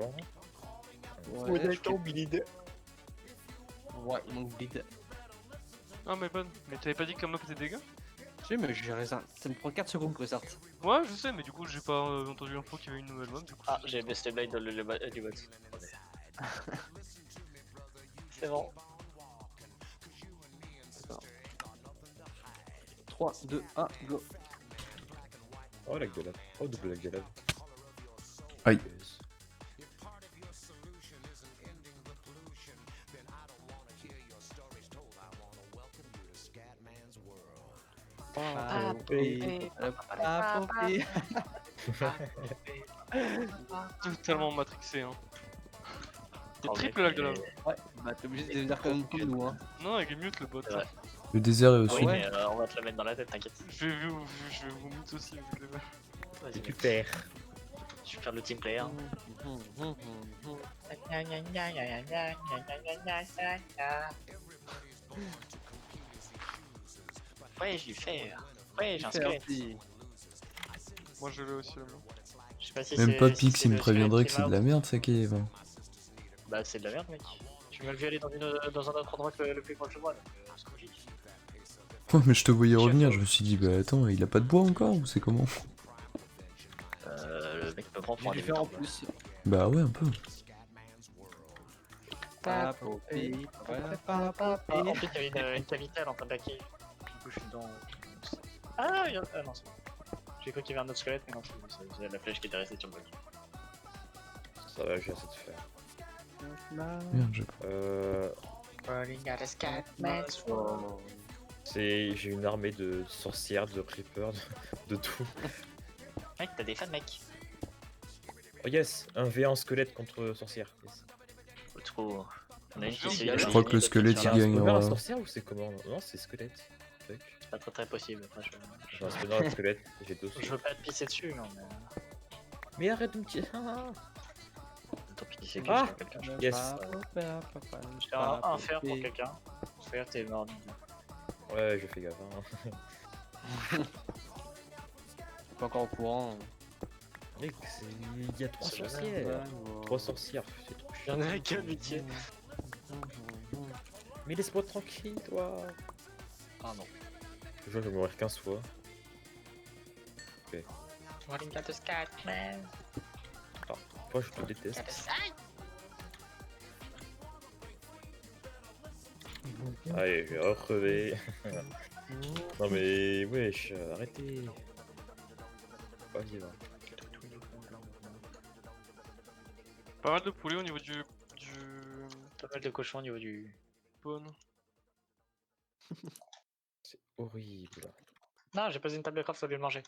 bon. Ouais, d'accord, bide. Ouais, mon bide. Ah mais bonne, mais t'avais pas dit que Camelot était dégâts? Si, mais j'ai raison. Ça me prend 4 secondes pour restart. Ouais, je sais, mais du coup j'ai pas entendu l'info qu'il y avait une nouvelle map, du coup. Ah, j'ai baissé le blade du bot. C'est bon. 3, 2, 1, go. Oh la galade. Oh double la galade. Aïe. Totalement matrixé, hein. T'es Oh, triple mais lag de là. Ouais, bah t'es obligé de devenir comme nous, hein. Non, avec mute le bot. C'est vrai. Le désert est au Oui, sud. mais on va te la mettre dans la tête, t'inquiète. Je vais vous mute aussi, vous voulez. Vas-y, mec. Super. Je vais faire le team player. Ouais, je vais faire. Ouais, j'ai un squelette. Moi je l'ai aussi là. Je sais pas si Même c'est- pas si Pix, c'est il me le préviendrait squelette que qui c'est de m'a- la merde, ça qui est. Bon. Bah, c'est de la merde, mec. Tu m'as vu aller dans un autre endroit que le plus proche de moi, donc c'est logique. Ouais, mais je te voyais revenir, je me suis dit, bah attends, il a pas de bois encore ou c'est comment? Le mec me prend pour un J'ai fait en débutant. plus. Bah ouais, un peu. Ah, popi, En plus, il y avait une capitale en train de baquer. Du coup, je suis dans. Ah, ah non, c'est bon. J'ai cru qu'il y avait un autre squelette, mais non, c'est la flèche qui était restée sur le bloc. Ça va, j'ai assez de faire. Merde, j'ai J'ai une armée de sorcières, de creepers, de tout. Mec, t'as des fans, mec. Oh yes, un V1 squelette contre sorcière. Yes. Trop. On a une Je qui s'est Je crois que le squelette, C'est il un gagne. spawner à Ouais. sorcière ou c'est comment? Non, c'est squelette. Fuck. C'est pas très possible. Après, J'ai un spawner à squelette, j'ai deux je veux pas te pisser dessus, non, mais. Mais arrête de me tirer. Tant pis, c'est que Ah je fais quelqu'un. Yes. Je fais un fer pour quelqu'un. Fer, t'es mort. Ouais, je fais gaffe. Hein. Pas encore au courant. Mec, il y a trois C'est sorcières. Trois sorcières, c'est trop Y'en chiant. a qu'un métier. Mais laisse-moi tranquille, toi. Ah non. Je vois que je vais mourir 15 fois. Moi, je te déteste. Allez, je vais recrever. Non mais, wesh, arrêtez. Vas-y, va. Pas mal de poulets au niveau du Pas mal de cochons au niveau du. spawn. C'est horrible. Non, j'ai posé une table de craft, ça va le manger.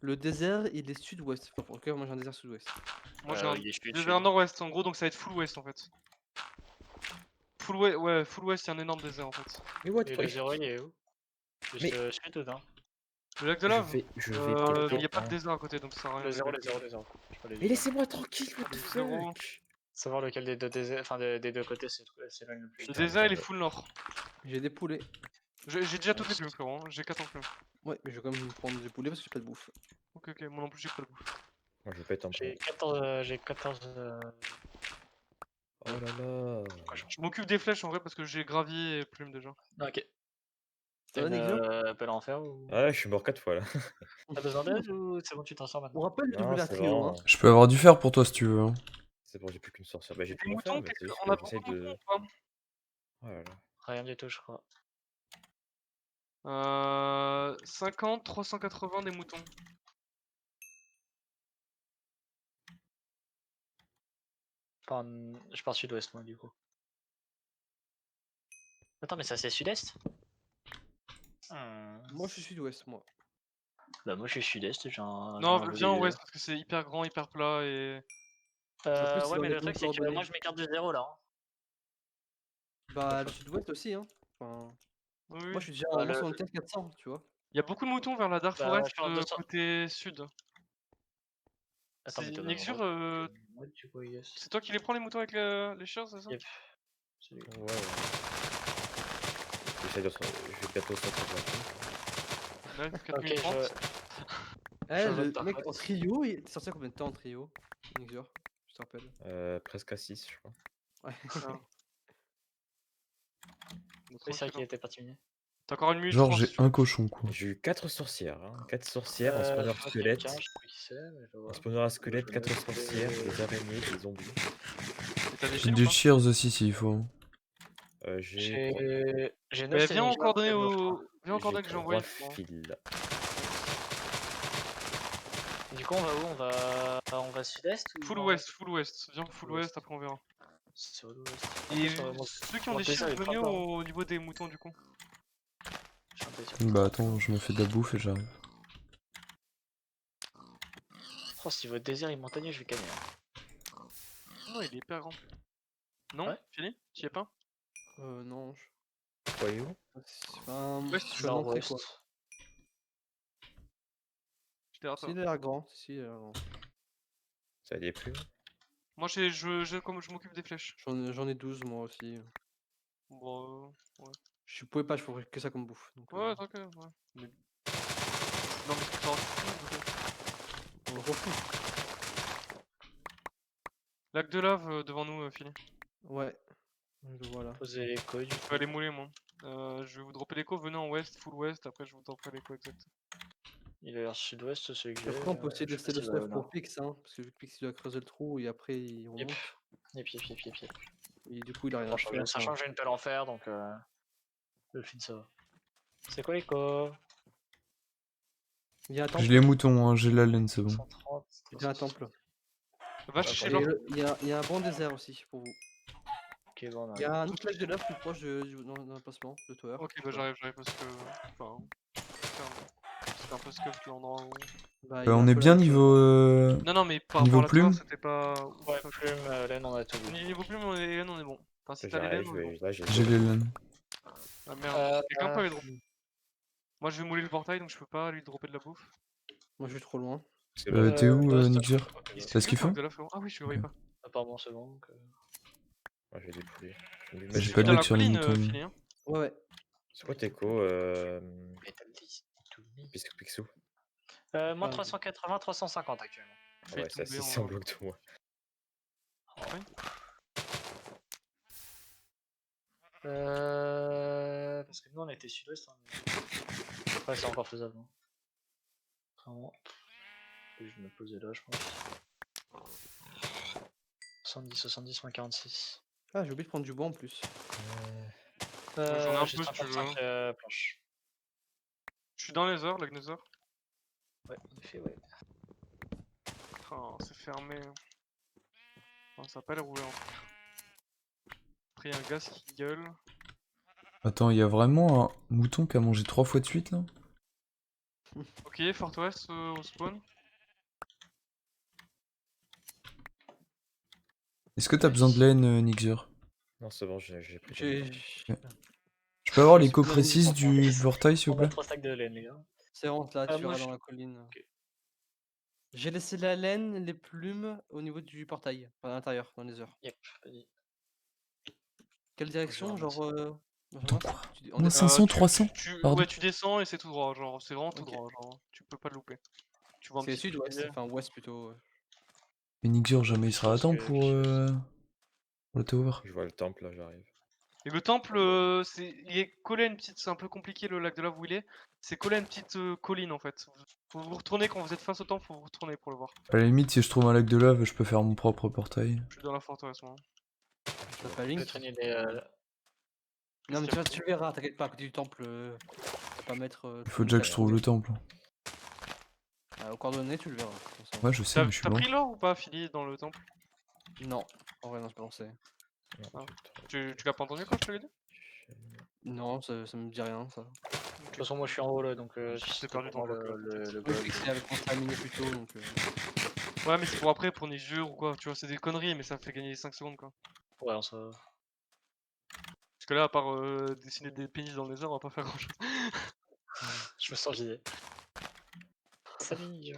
Le désert, il est sud-ouest. Enfin, pour le cas, moi j'ai un désert sud-ouest. Moi j'ai un Il est chute, désert nord-ouest en gros, donc ça va être full ouest en fait. Full ouest, ouais, full ouest, il y a un énorme désert en fait. Mais what Et le zéro, il est où? Mais- Je suis dedans. Le lac de lave je vais mais il y a pas de hein. désert à côté donc ça sert à rien. Le zéro. Je peux aller Mais laissez-moi tranquille, what the Zéro. fuck. savoir lequel des deux déserts, enfin des deux côtés c'est le plus. Le désert il est full nord. J'ai des poulets. J'ai déjà toutes les plumes frérot, hein. J'ai 4 enclumes. Ouais, mais je vais quand même prendre des poulets parce que j'ai pas de bouffe. Ok, moi non plus j'ai pas de bouffe. Moi, je vais pas être un J'ai peu. 14 Oh là là. Je m'occupe des flèches en vrai parce que j'ai gravier et plumes déjà. Ok. Ça T'as va, une Nexo appel à en faire ou. Ah, je suis mort 4 fois là. T'as besoin d'aide ou c'est bon, tu t'en sors On maintenant? rappelle le Non, double c'est trio, bon. hein. Je peux avoir du fer pour toi si tu veux. Hein. C'est bon, j'ai plus qu'une sorcière. Bah, j'ai pu Les en faire, moutons, mais c'est juste on a que j'essaie beaucoup de de. moutons ou pas? Oh là là. Rien du tout, je crois. 50, 380 des moutons. Je pars sud-ouest, moi, du coup. Attends, mais ça c'est sud-est? Moi je suis sud-ouest, moi. Bah, moi je suis sud-est, j'ai un. Non, j'ai un viens en volet ouest parce que c'est hyper grand, hyper plat et. En plus, c'est ouais, dans mais les le truc bons c'est que coordonnées. moi je m'écarte du zéro là. Hein. Bah, le sud-ouest aussi, hein. Enfin, Oui, moi je suis déjà Bah, en le- 75-400, tu vois. Il y a beaucoup de moutons vers la Dark Bah, Forest je suis en 200. côté sud. Attends, mais C'est t'es dans Nexur, Ouais, du coup, yes. c'est toi qui les prends les moutons avec les chiens, c'est ça? Yep. C'est lui. Ouais, ouais. Je vais bientôt sortir de la vie. Ouais, Ok, 4030. Eh, Change le de mec en pote. trio, t'es sorti combien de temps en trio? Nixur, je te rappelle. Presque à 6, je crois. Ouais. Ah. Oui, c'est vrai qu'il était parti miner. T'as encore une minute Genre 30 j'ai si tu veux. un cochon quoi. J'ai eu 4 sorcières. Hein. 4 sorcières, un Je spawner vois squelette. quelqu'un, je sais pas qui c'est, mais je Un vois. spawner à squelette, je 4 laisse sorcières, les- des araignées, des zombies. Et t'as des J'ai shields ou des pas? cheers aussi s'il faut. Hein. J'ai 3, J'ai 9 Bah, viens en Nigel, coordonnées près de moi, je crois. Viens en coordonnées que j'ai envoyé. Bon. fils. Du coup, on va où? On va sud-est ou Full nord-ouest? ouest, full ouest. Viens full ouest, après on verra. C'est l'ouest. En Et plus, moi, ceux qui ont mon des désir, shields, il prend venez pas, hein. au niveau des moutons du coup. J'ai un désir. Bah attends, je me fais de la bouffe et j'arrive. Oh, si votre désir est montagneux, je vais gagner. Non, il est hyper grand. Non, Ouais. fini? Tu y es pas? Non, Voyez où? enfin, Ouais, je suis à l'entrée quoi. Nord-ouest. Je derrière Si, toi. il a l'air grand, si, il a l'air grand. Ça a des plumes. Moi, comme je m'occupe des flèches. J'en ai 12 moi aussi. Bon, Je pouvais pas, je ferais que ça comme bouffe. Donc, ouais, t'inquiète, ouais. Mais... Non, mais tu on le refait. Lac de lave devant nous, Philly. Ouais, je le vois là. Poser les couilles, du Je vais coup. aller mouler, moi. Je vais vous dropper l'écho, venez en ouest, full ouest, après je vous dropperai l'écho exact. Il a l'air sud-ouest, celui que j'ai. Après, on peut essayer de Je sais laisser pas le s'il va stuff au pour nord. Pix, hein, parce que vu que Pix il doit creuser le trou et après il remonte. Yep. Et du coup, il a rien à faire. Sachant que j'ai une pelle en fer, donc le film ça va. C'est quoi l'écho? Il y a un J'ai temple. les moutons, hein, j'ai la laine, c'est bon. 130. Il y a un temple. Va chercher Et l'or. il y a un bon désert aussi pour vous. Ok, bon, on Il y a arrive. un autre lac de lave plus proche d'un emplacement de Tower. Ok, bah j'arrive parce que. Enfin. C'était un peu scuff l'endroit où. Bah, il On un est peu bien là, niveau. Non, non, mais par Niveau rapport à la tour, plume. c'était pas. Ouais, plume, laine, on a tout vu. Niveau plume, on est bon. Enfin, si t'as les laines, J'arrive, on est bon. et là j'ai J'ai les laines. Ah merde, quelqu'un peut aller drop. Moi je vais mouler le portail donc je peux pas lui dropper de la bouffe. Moi, je suis trop loin. T'es où, non, c'est Nixer? ok, Il bon. Parce se qu'il fait faut de la frérot. Ah oui, je le voyais Ok. pas. Apparemment, c'est bon. Donc, Moi j'ai des poulets. J'ai Je pas suis de dans mec la sur les colline, moutons. Philly. Hein. Ouais. C'est quoi tes co Pixou? Moi, Ah, 380, 350 actuellement. Je Ah vais ouais, ça tomber c'est en. un bloc de moi. Ouais. Parce que nous, on était sud-ouest. Hein, mais... Ouais, c'est encore faisable. Hein. Vraiment. Je vais me poser là, je pense. 70, moins 46. Ah, j'ai oublié de prendre du bois en plus. J'en ai un J'ai peu si tu veux. 55 planches. Je suis dans les heures, le Nether. Ouais, en effet, ouais. Oh, c'est fermé. Oh, ça a pas l'air roulé en tout cas. Après, y'a un gaz qui gueule. Attends, il y a vraiment un mouton qui a mangé 3 fois de suite là? Ok, Fort West au spawn. Est-ce que t'as besoin de laine, Nixer? Non, c'est bon, j'ai pris. J'ai. Je peux avoir Je l'écho suis pas précise dans du les- portail s'il On vous a plaît? 3 stacks de laine, les gars. C'est honte là, tu moi, verras je- dans la colline. Ok. J'ai laissé la laine, les plumes au niveau du portail, enfin, à l'intérieur, dans les heures. Yep, vas-y. Quelle direction, genre Attends, Benjamin quoi? On Moi descend 500, 300? Pardon? Ouais, tu descends et c'est tout droit, genre, c'est vraiment tout Ok. droit, genre, tu peux pas le louper. Tu vois un C'est petit sud-ouest, pilier. enfin ouest plutôt. Mais Nixer, jamais il sera à temps pour le tower. Je vois le temple là, j'arrive. Et le temple, il est collé à une petite, c'est un peu compliqué le lac de lave où il est. C'est collé à une petite colline en fait. Faut vous retourner quand vous êtes face au temple, faut vous retourner pour le voir. À la limite, si je trouve un lac de lave, je peux faire mon propre portail. Je suis dans la forteresse moi. T'as pas Je Link vais traîner des. Non, mais tu verras, t'inquiète pas, à côté du temple, tu vas pas mettre. Il faut déjà que je trouve le temple. Aux coordonnées, tu le verras. comme ça. Ouais, je sais, mais je suis T'as loin. pris l'or ou pas, Philly, dans le temple? Non, en vrai, non, c'est pas lancé. Non, Ah. j'ai Tu l'as pas entendu quand je te l'ai dit? Non, ça me dit rien, ça. De toute façon, moi je suis en haut là, donc C'est c'était perdu pour dans moi le bloc, le Oui, gold. c'est avec mon terminé plus tôt, donc. Ouais, mais c'est pour après, pour Niger ou quoi. Tu vois, c'est des conneries, mais ça fait gagner 5 secondes quoi. Ouais, on se. Parce que là, à part dessiner des pénis dans les airs, on va pas faire grand chose. Je me sens visé. Salut.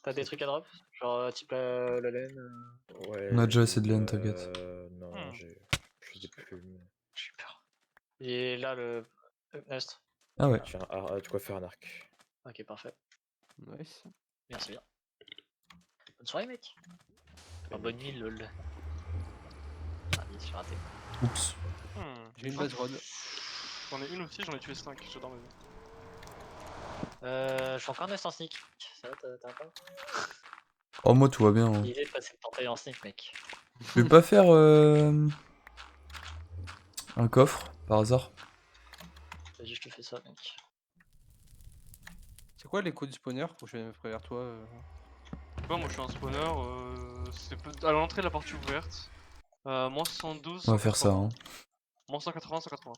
T'as des trucs à drop? Genre type la laine Ouais, On a déjà assez de laine, t'inquiète. Non, Hmm. j'ai des plumes. J'ai peur. Et là le Nest. Ah ouais. J'ai de quoi faire un arc. Ok, parfait. Nice. Merci bien. Bonne soirée, mec. Enfin, bonne nuit, lol. Ah, oui, j'ai raté. Oups. J'ai une base rod. J'en ai une aussi, j'en ai tué 5, j'adore ma vie. Je suis encore en sneak. Ça va, t'as pas Oh, moi tout va bien. Hein. l'idée de passer le temps en sneak, mec. Je vais pas faire un coffre par hasard. Vas-y, je te fais ça, mec. C'est quoi l'écho du spawner? Faut que je vienne vers toi. Je sais pas, moi je suis un spawner, c'est à l'entrée de la partie ouverte. Moins 72. On va faire ça. 180. Hein. Moins 180, 180.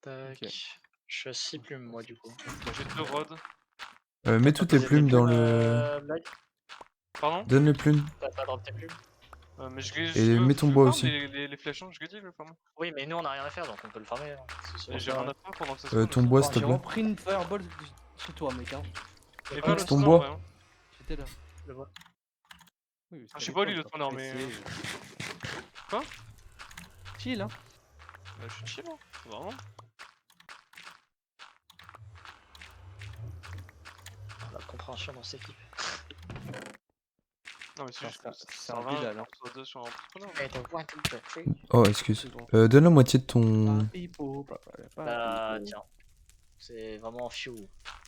Tac. Ok. Je suis à 6 plumes, moi, du coup. Moi j'ai 2 rods. Mets toutes tes plumes dans le. Là, Pardon? Donne les plumes. t'as pas drop tes plumes? Mais Et mets ton bois farm aussi. Les flèches, hein, je l'ai dit, le farm. Oui, mais nous, on a rien à faire, donc on peut le farmer. Hein. Et j'ai rien à faire pendant que ça se Ton bois, s'il te J'ai plaît. repris une fireball chez toi, mec. Hein. Et Ah, pas le c'est ton spawner, bois. ouais, hein. J'étais là. Le bois. Oui, Je sais pas lui le spawner, mais. Quoi? Chill, hein. Bah, je suis chill, hein. Vraiment. La compréhension dans cette équipe. Non, mais c'est juste que C'est un bidal, hein. sur 2 sur un spawner. Et donc, one, two, three. Oh, excuse. C'est bon. Donne la moitié de ton. Pipo, papa, Bah, pipo. tiens. C'est vraiment few.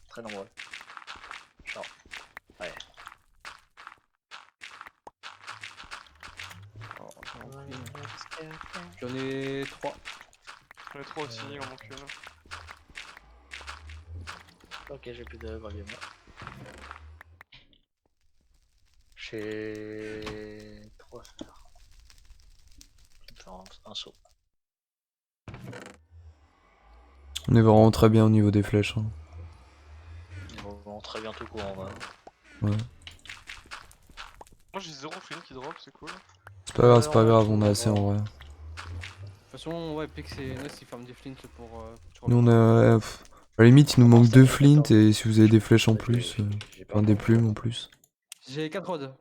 Très nombreux. Genre. Ouais. Oh, j'en ai 3. J'en ai 3 aussi, il en manque une. Ok, j'ai plus de gravier, moi. J'ai 3 fers. Je vais faire un saut. On est vraiment très bien au niveau des flèches. Hein. Ils vont très bien tout court en vrai. Ouais. Moi j'ai 0 flint qui drop, c'est cool. C'est pas grave, c'est pas grave, on a assez en vrai. De toute façon, ouais, Pix et Ness ils ferment des flints pour. Nous on a. À la limite, il nous manque 2 flints et si vous avez des flèches en plus, enfin des plumes en plus. J'ai 4 rods.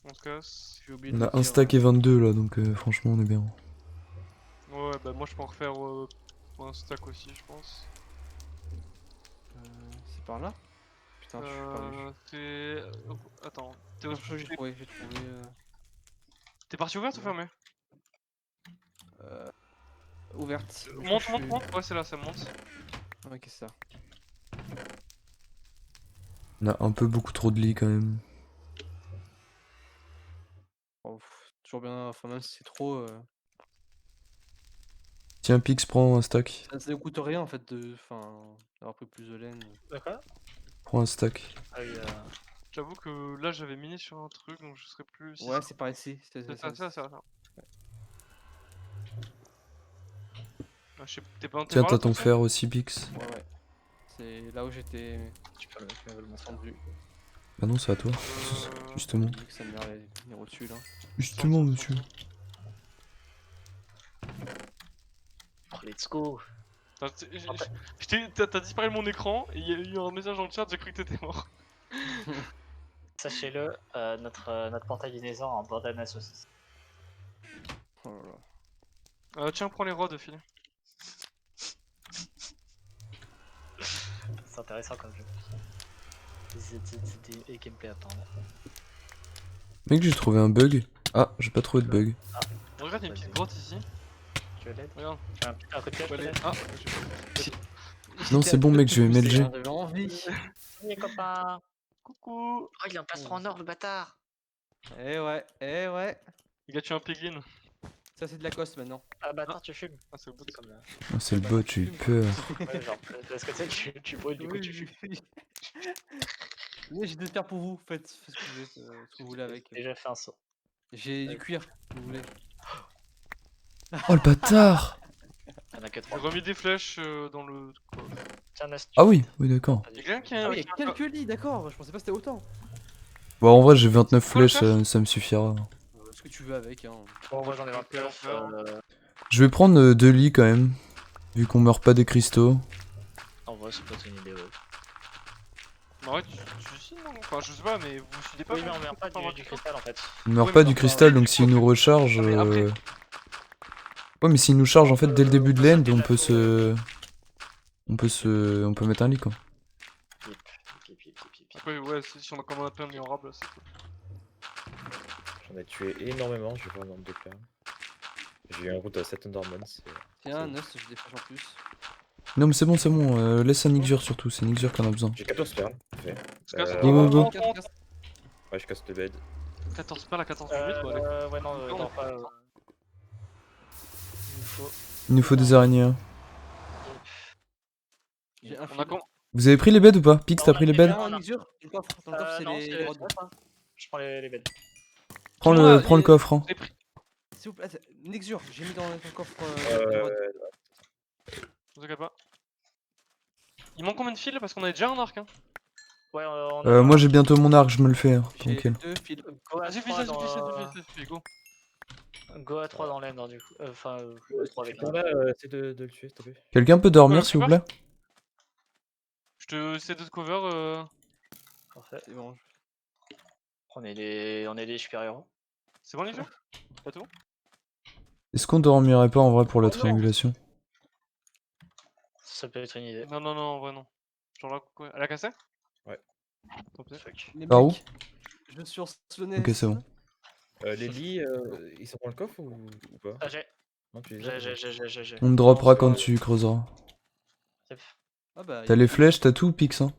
On se casse. J'ai oublié On de a le un dire. stack et 22 là, donc franchement on est bien. Ouais, bah moi je peux en refaire un stack aussi, je pense. C'est par là? Putain, je suis perdu. C'est. Attends, t'es Non, j'ai trouvé, j'ai trouvé. T'es parti ouverte ou fermée? Ouverte. Je Monte, suis- monte, monte. Ouais, c'est là, ça monte. Ouais, qu'est-ce que c'est ça? On a un peu beaucoup trop de lits quand même. Oh, toujours bien, enfin, même si c'est trop. Tiens, Pix, prends un stack. Ça ne coûte rien en fait d'avoir pris plus de laine. D'accord. Prends un stack. Ah oui, J'avoue que là j'avais miné sur un truc donc je serais plus. Ouais, c'est par ici. C'est ça, c'est ça. Ah, je sais, t'es pas Tiens, par t'as là, ton toi, fer aussi, Pix. Ouais, ouais. C'est là où j'étais tu peux le montrer. descendu. Bah non, c'est à toi. Justement. Vu que ça me venir au-dessus là. Justement, monsieur. Oh, let's go. Attends, t'as disparu de mon écran et il y a eu un message dans le chat, j'ai cru que t'étais mort. Sachez-le, notre portail dinosaure a un bordel à saucisse. Oh là là. Tiens, prends les rods, Phil. C'est intéressant comme jeu. C'est des gameplay apparemment. Mec, j'ai trouvé un bug. Ah, j'ai pas trouvé de bug. Regarde, il y a une petite grotte ici. Tu veux l'aide? Regarde. Tu veux un coup de pied? Faut aller- Ah, Non, c'est bon, mec, je vais MLG. J'avais envie. Les copains. coucou. Oh, il a un plastron en or, le bâtard. Eh ouais, eh ouais. Les gars, tu es un piglin. Ça c'est de la coste maintenant. Ah bah attends, tu fumes. Ah, c'est beau. C'est comme là. Oh, c'est le bot, j'ai eu peur. Ouais, genre, parce que tu sais, tu brûles, du coup tu fumes. Oui, j'ai des faire pour vous. Faites ce que vous, ce que vous voulez avec. J'ai déjà fait un saut. J'ai du cuir, si vous voulez. Oh le bâtard! Il y en a que J'ai 3. remis des flèches dans le. Tiens, Nest. Ah oui, oui, d'accord. Y'a quelqu'un qui Ah a. oui, il y a quelques lits, d'accord. Je pensais pas que c'était autant. Bon, en vrai, j'ai 29 C'est quoi le flèches, ça me suffira. Ce que tu veux avec, hein. Bon, moi j'en ai 29. Je vais prendre 2 lits quand même. Vu qu'on meurt pas des cristaux. En vrai, c'est pas une idée, ouais. Bah ouais, tu si, non? Enfin, je sais pas, mais vous suivez pas. Oui, mais on meurt pas du cristal en fait. On meurt Ouais, pas mais du enfin, cristal, ouais, donc du s'il coup, nous recharge. mais après- Ouais, mais s'il nous charge en fait dès le début de l'end, on peut se. On peut mettre un lit quoi. Après, ouais, si on a comme on a plein de honorables, c'est cool. J'en ai tué énormément, je vais voir le nombre de perles. J'ai eu un route à 7 Undermans. Tiens, Nust, j'ai des flèches en plus. Non, mais c'est bon, laisse un Nixur surtout, c'est Nixur qu'on a besoin. J'ai 14 perles. Parfait. Se casse. Go, go, go. Ouais, je casse le bed. 14 perles à 14 minutes, bah, allez. Ouais, non, Non, non, pas. Il nous faut. Il nous faut des araignées. Hein. J'ai un On a fil. con. Vous avez pris les beds ou pas? Pix, Non, t'as on a pris les pris beds? J'ai un Nixur. Dans le coffre, c'est Non, les rods. Je prends les beds. Prends Moi, le coffre. Hein. J'ai pris. S'il vous plaît, Nixur, j'ai mis dans le coffre Euh, les rods. Vous inquiétez pas. Il manque combien de fils? Parce qu'on avait déjà un arc, hein. Ouais, on a. Moi j'ai bientôt mon arc, je me le fais. Hein, J'ai tranquille. 2 fils. Go à Vas-y, 3 vas-y, dans... vas-y, go. Go à 3 dans l'end, du coup. Enfin, 3 avec Là, essaie de le tuer, s'il te plaît. Quelqu'un peut dormir Ouais, s'il vous plaît? Je te essaie de te cover. Parfait. C'est bon. On est des super-héros. C'est bon, les jeux? Pas tout? Est-ce qu'on dormirait pas en vrai pour la Oh non. triangulation? Ça peut être une idée. Non, en vrai, non. Genre là, quoi? Elle a cassé? Ouais. Tant pis. Fuck. Les Par où? mecs, je suis sur le nez. Ok, c'est bon. Les lits, ils sont dans le coffre ou pas? Ah, j'ai. Non, tu les as déjà. J'ai. On te droppera quand tu creuseras. Yep. Ah bah, T'as les flèches, t'as tout, Pix. Hein.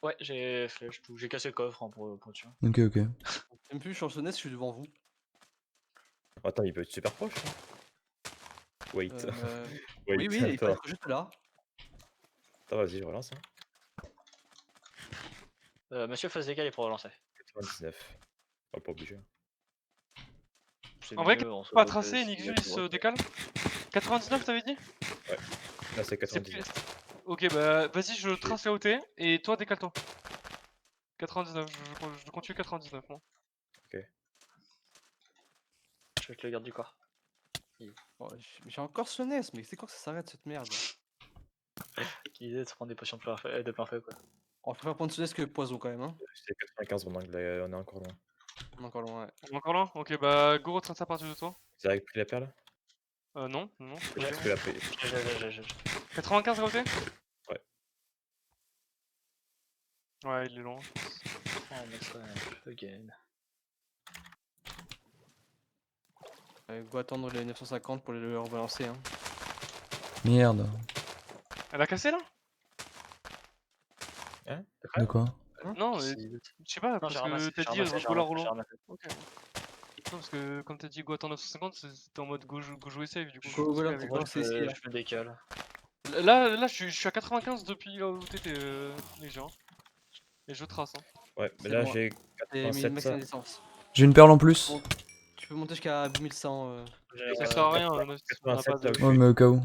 Ouais, j'ai flèche tout. J'ai cassé le coffre hein, pour tuer. Ok, ok. Même plus, je suis sur le nez, je suis devant vous. Attends, il peut être super proche. Hein. Wait. Oui, Wait, oui, il peut attends. être juste là. Attends, vas-y, je relance. Hein. Monsieur Phase décalé pour relancer. 99. Oh, pas obligé. C'est En vrai, mieux, on se pas voit tracé, que Nixus s'il y a il tout se droit. décale. 99, t'avais dit? Là, c'est C'est 99. plus- Ok, bah vas-y, je trace là où t'es et toi décale-toi. 99, je continue 99 moi. Je vais te le garde du corps. Oh, j'ai encore ce nez, mais c'est quand que ça s'arrête cette merde? Qui idée de se prendre des potions de plein feu quoi. On préfère prendre ce nez que poison quand même, hein. C'est 95 mon angle, on est encore loin. On est encore loin, ouais. On est encore là? Ok, bah go retrace à partir de toi. Vous avez pris la perle? Non. J'ai pris la paix. J'ai. 95 à côté? Ouais. Ouais, il est loin. Oh, mais ça, again. Go attendre les 950 pour le rebalancer, hein. Merde. Elle a cassé là? De quoi? Non, Si- je sais pas, Non, parce j'ai que ramassé, t'as j'ai dit ramassé, j'ai go la ramassé, j'ai roulant. ramassé. Ok. Non, parce que comme t'as dit go attendre 950, c'était en mode go jouer safe du coup. Go, je go là, pensais pour avec- c'est ici, là. Je me décale. Là, je suis à 95 depuis là où t'étais, les gens. Et je trace, hein. Ouais, mais C'est là bon. j'ai Et 87 max ça. distance. J'ai une perle en plus. Bon. Tu peux monter jusqu'à 2100. Ça sert à rien, on a pas 87 là où de... je Ouais, suis. mais au cas où.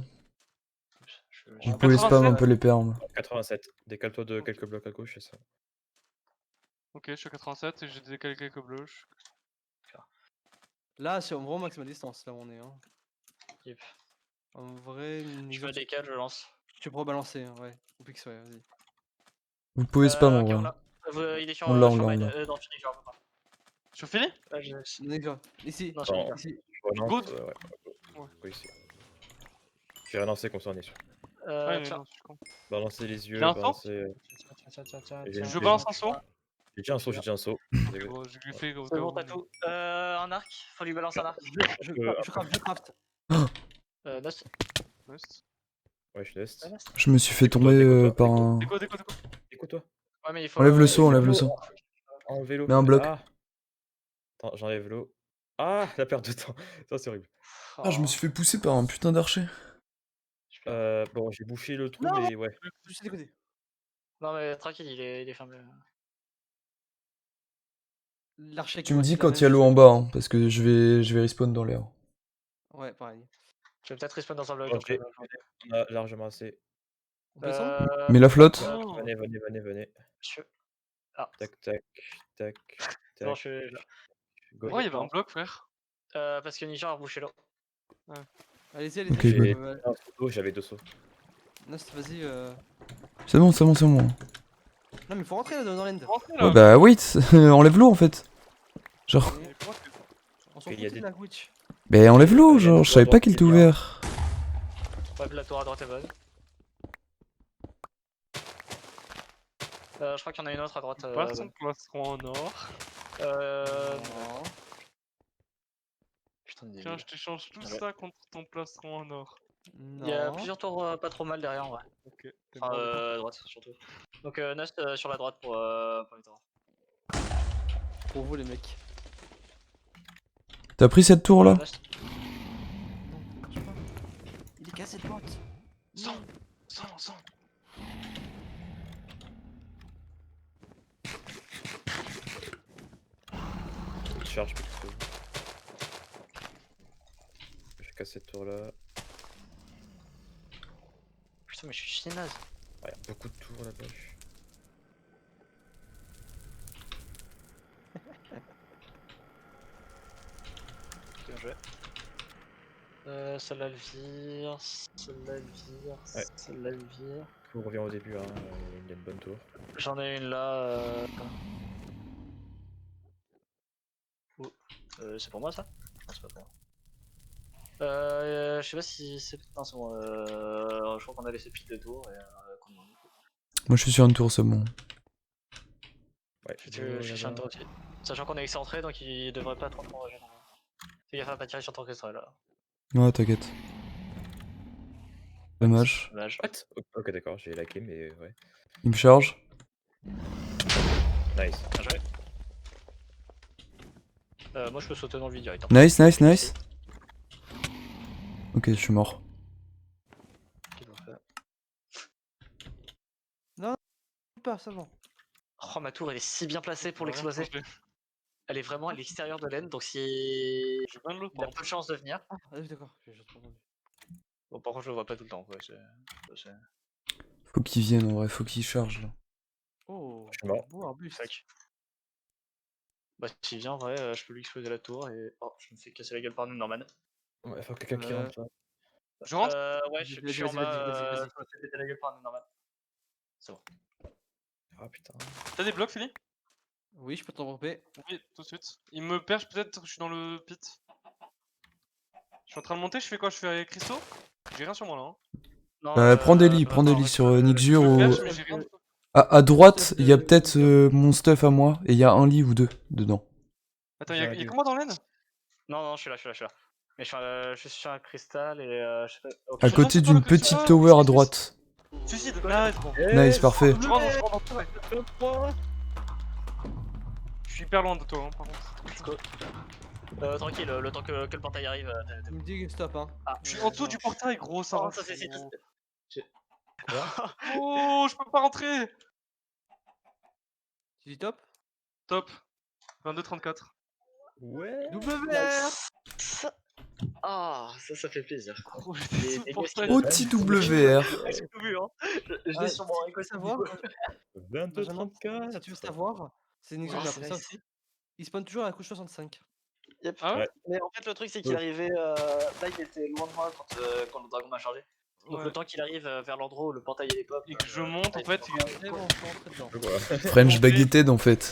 Je- Vous pouvez spam 87. un peu les perles. 87. Décale-toi de quelques blocs à gauche, c'est ça. Ok, je suis à 87 et j'ai décalé quelques blocs. Là, c'est en gros max distance, là où on est, hein. Yep. En vrai, Je me décale, je lance. tu peux rebalancer, hein, ouais. Ou pix, ouais, vas-y. Vous pouvez spam en Ok, vrai. on l'a. Il est sur On l'a, sur on l'a, mine, on l'a. dans Phoenix, genre, pas. Sur Philly? Ici, Non, sur Attends. Phoenix. ici. Je relance. Good. Ouais. Ouais. Go ici. J'ai relancé comme ça on est sûr. Ouais, mais Tiens. non, je suis con. Balancer les yeux, J'ai un balancer. Tiens. J'ai une Je flèche. balance un saut. J'ai déjà un saut, j'ai déjà un saut. Bon, je lui fais au C'est cas bon, où. t'as tout. Un arc, faut lui balancer un arc. Je peux- craft. Nost. Reste. Ouais, je laisse. Je me suis fait Déco-toi, tomber déco-toi, par déco. un. Déco. Écoute-toi. Ouais, mais il faut. Enlève le saut, enlève le saut. En vélo. Mets un bloc. Ah. Attends, j'enlève l'eau. Ah, la perte de temps. Ça, c'est horrible. Ah, je me suis fait pousser par un putain d'archer. Bon, j'ai bouché le trou, Non. mais ouais. Juste à côté. Non, mais tranquille, il est fermé. L'archer qui Tu me m'a dis dit la quand même il y a l'eau chose. en bas, hein, parce que je vais respawn dans l'air. Ouais, pareil. Je vais peut-être respawn dans un bloc. Bon, donc, on a largement assez. On peut descendre Mais la flotte? Oh. Venez. Je... Ah, Tac. non, je suis là. Go. Pourquoi il y avait un bloc, frère? Parce que Niger a rebouché l'eau. Allez-y. Ok, J'ai good. un seau, j'avais 2 sauts. Nost, vas-y. C'est bon. Non, mais faut rentrer là dans l'end. Rentrez, là. Ouais, bah wait, enlève l'eau en fait. Genre, Mais comment tu- On s'en Il y a fout de des- la witch. bah enlève l'eau, Il y a genre, des je savais tours pas qu'il était droite qui est ouvert. Ouais, la tour à droite est bonne. Je crois qu'il y en a une autre à droite. Pas son plastron en or. Non. Putain, de Tiens, débile. je t'échange tout Ouais. ça contre ton plastron en or. Il y a plusieurs tours pas trop mal derrière en vrai. Ok, t'es Enfin, mort. à droite surtout. Donc Nust sur la droite pour les tours. Pour vous les mecs. T'as pris cette tour là? Nust. Non, ça marche pas. Il est cassé de porte. Sans, sans. Il charge plutôt. Je casse cette tour là. Putain, mais je suis si naze. Ouais, beaucoup de tours là-bas. Bien joué. Celle-là elle vire, celle-là elle vire, Ouais. celle-là elle vire. On revient au début, hein. Il y a une bonne tour. J'en ai une là. C'est pour moi ça? Non, c'est pas pour moi. Je sais pas si c'est. Non, c'est bon. Je crois qu'on a laissé pile de tours et qu'on demande. Moi je suis sur une tour, c'est bon. Ouais, Je suis sur un tour aussi. Sachant qu'on est excentré donc il devrait pas trop enrager. Fais gaffe à pas tirer sur ton orchestre là. Ouais, t'inquiète. Dommage. Dommage. What? Ok, d'accord, j'ai laqué, mais ouais. Il me charge. Nice. Bien joué. Moi je peux sauter dans le vide direct. hein. Nice, nice, nice. Ok, je suis mort. Pas, ça va. Oh, ma tour elle est si bien placée pour Rien l'exploser. changé. Elle est vraiment à l'extérieur de l'aine donc si. Je viens de le Il a prendre. peu de chance de venir. Ah, oui, d'accord, j'ai juste entendu. Bon, par contre, je le vois pas tout le temps. Quoi. Faut qu'il vienne en vrai, faut qu'il charge là. Oh, Je suis mort. beau arbuste. Fuck. Bah, s'il vient, en vrai, je peux lui exploser la tour et. Oh, je me fais casser la gueule par Norman. Ouais, faut quelqu'un qui rentre là. Je rentre? Ouais, Vas-y, je suis en vas-y, bas. vas-y, vas-y. Je me fais péter la gueule par Norman. C'est bon. Ah putain. T'as des blocs, Philly? Oui, je peux t'en regrouper. Oui, tout de suite. Il me perche peut-être, je suis dans le pit. Je suis en train de monter, je fais quoi? Je fais cristaux? J'ai rien sur moi là. Hein. Non, Prends des lits en vrai, sur je- Nixure Je me ou. perche, mais j'ai rien. À droite, il y a peut-être mon stuff à moi et il y a un lit ou deux dedans. Attends, J'ai un y'a lit que moi dans l'aine? Non, je suis là. Mais je suis sur un cristal et je sais pas. Ok. À Je côté rentre d'une dans le petite cristal. tower à droite. Suicide, nice, bon. Nice, parfait. Je rentre dans le truc. Je suis hyper loin de toi, hein, par contre. Let's go. Tranquille, le temps que le portail arrive. Il me dit stop, hein. Je suis en dessous du portail, gros, ça Oh, rend ça c'est fou. c'est. Oh, je peux pas rentrer. Tu dis top? Top. 22-34. Ouais. WR. Ah, ça fait plaisir. Gros, j'étais sous des le portail. gosses Petit WR. J'ai tout vu, hein. Je Ah, l'ai sur mon si tu veux écosse. savoir, 22, Benjamin, 34. si tu veux savoir, c'est une Ouais, exemple, j'ai c'est appris ça nice. aussi. Il spawn toujours à la couche 65. Yep. Ah ouais? Mais en fait, le truc, c'est qu'il Ouais. arrivait. Là, il était loin de moi quand le dragon m'a chargé. Donc, Ouais. le temps qu'il arrive vers l'endroit où le portail est pop. Et que je monte, en fait, il est. C'est bon, je suis rentré dedans. Je vois. French Baguetted en fait.